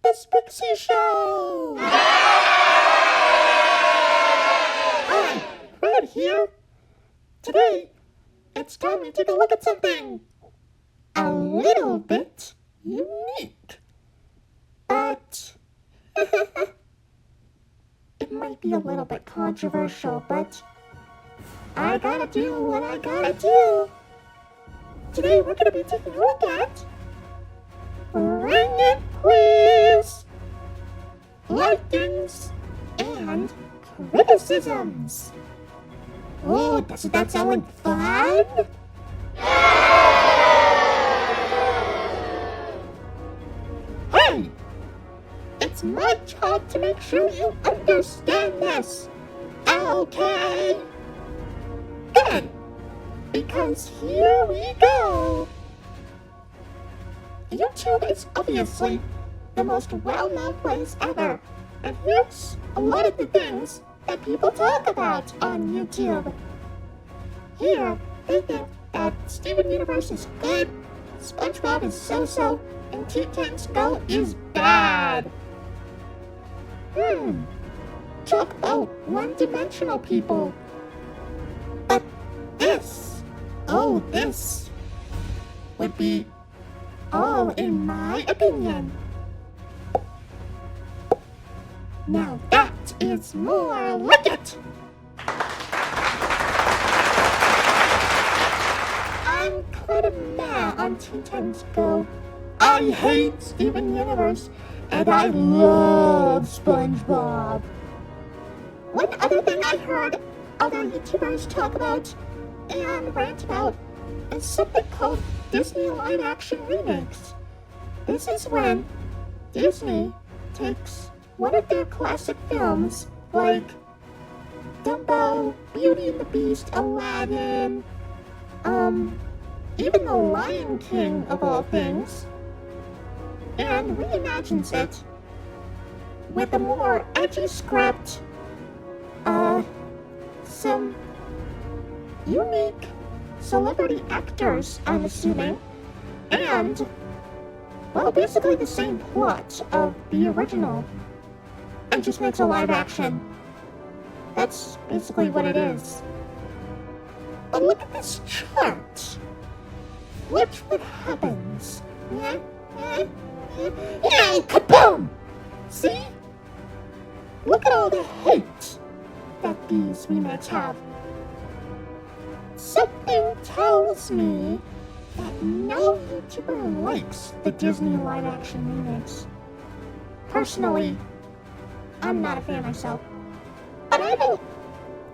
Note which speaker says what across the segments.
Speaker 1: the Sprixie Show! Hi, Fred here. Today, it's time to take a look at something a little bit unique. But it might be a little bit controversial, but I gotta do what I gotta do. Today we're gonna be taking a look at Bring It Please, likings, and criticisms. Oh, doesn't that sound like fun? Hey! It's my job to make sure you understand this. Okay? Good. Because here we go. YouTube is obviously the most well-known place ever. And here's a lot of the things that people talk about on YouTube. Here, they think that Steven Universe is good, SpongeBob is so-so, and Teen Titans Go is bad. Talk about one-dimensional people. But this would be all in my opinion. Now that is more like it. I'm kind of mad on Teen Titans Go. I hate Steven Universe, and I love SpongeBob. One other thing I heard other YouTubers talk about and rant about is something called Disney live-action remakes. This is when Disney takes one of their classic films, like Dumbo, Beauty and the Beast, Aladdin, even The Lion King of all things, and reimagines it with a more edgy script, some unique celebrity actors, I'm assuming, and, well, basically the same plot of the original, and just makes a live action. That's basically what it is. But look at this chart. Watch what happens. Yeah, kaboom! See? Look at all the hate that these remakes have. Something tells me that no YouTuber likes the Disney live-action remakes. Personally, I'm not a fan myself. But I don't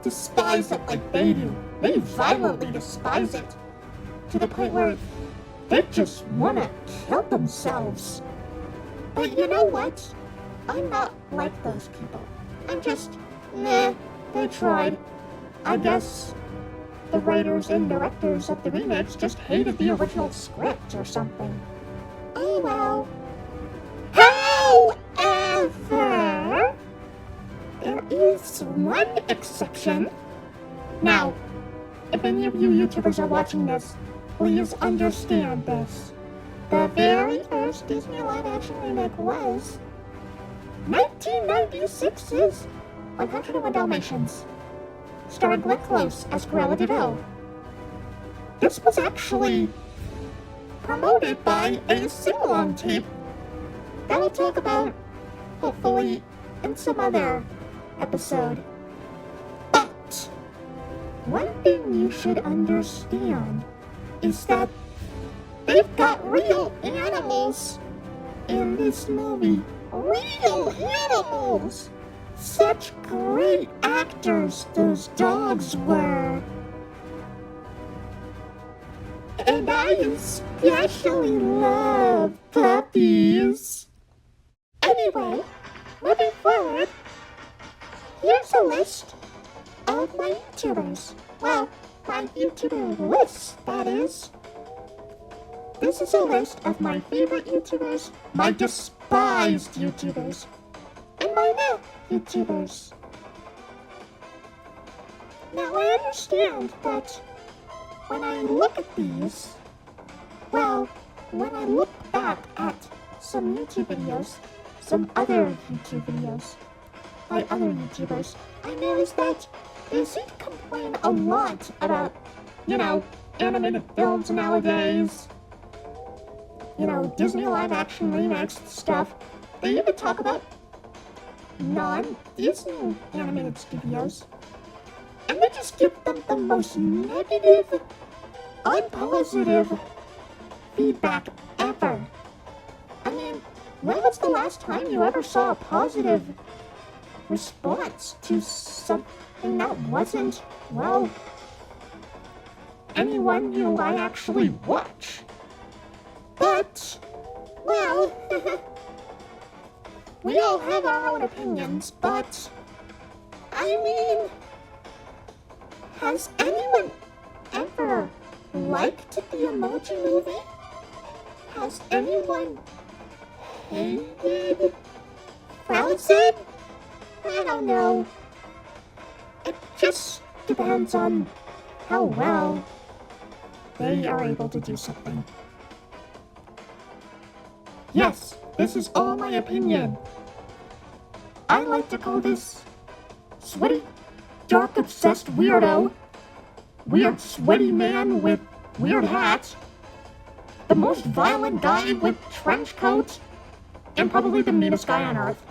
Speaker 1: despise it like they do. They violently despise it. To the point where they just want to kill themselves. But you know what? I'm not like those people. I'm just, they tried. I guess the writers and directors of the remakes just hated the original script or something. Oh well. However, there is one exception. Now, if any of you YouTubers are watching this, please understand this. The very first Disney live-action remake was 1996's 101 Dalmatians, starring Glenn Close as Cruella de Vil. This was actually promoted by a sing-along tape that we'll talk about, hopefully, in some other episode. But one thing you should understand is that they've got real animals in this movie. Real animals! Such great actors those dogs were. And I especially love puppies. Anyway, moving forward, here's a list of my YouTubers. Well, my YouTuber list, that is. This is a list of my favorite YouTubers, my despised YouTubers, and my new YouTubers. Now I understand that when I look at these, well, when I look back at some YouTube videos, some other YouTube videos by other YouTubers, I noticed that they seem to complain a lot about, animated films nowadays. Disney live-action remakes stuff. They even talk about non-Disney animated studios. And they just give them the most negative, unpositive feedback ever. I mean, when was the last time you ever saw a positive response to something that wasn't, anyone I actually watch? But, we all have our own opinions, but, has anyone ever liked the Emoji Movie? Has anyone hated Frozen? I don't know. It just depends on how well they are able to do something. Yes, this is all my opinion. I like to call this sweaty, dark, obsessed weirdo, weird, sweaty man with weird hat, the most violent guy with trench coat, and probably the meanest guy on Earth.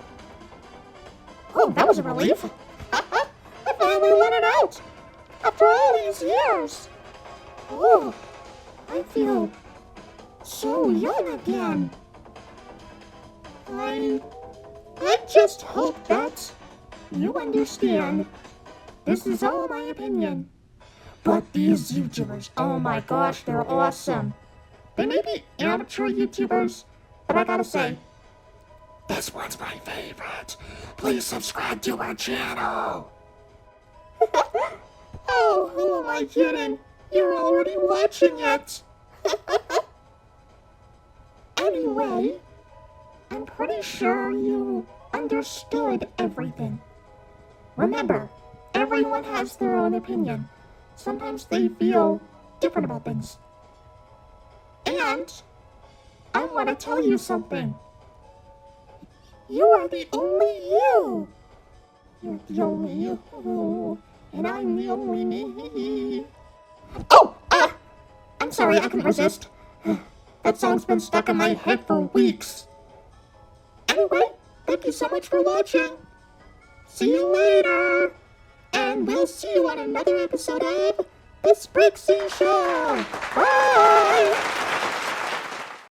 Speaker 1: Oh, that was a relief. I finally let it out after all these years. Oh, I feel so young again. I just hope that you understand. This is all my opinion. But these YouTubers, oh my gosh, they're awesome. They may be amateur YouTubers, but I gotta say, this one's my favorite. Please subscribe to our channel. Oh, who am I kidding? You're already watching it. Anyway, I'm pretty sure you understood everything. Remember, everyone has their own opinion. Sometimes they feel different about things. And I want to tell you something. You are the only you. You're the only you, and I'm the only me. Oh, I'm sorry, I couldn't resist. That song's been stuck in my head for weeks. Anyway, thank you so much for watching. See you later. And we'll see you on another episode of The Sprixie Show. Bye!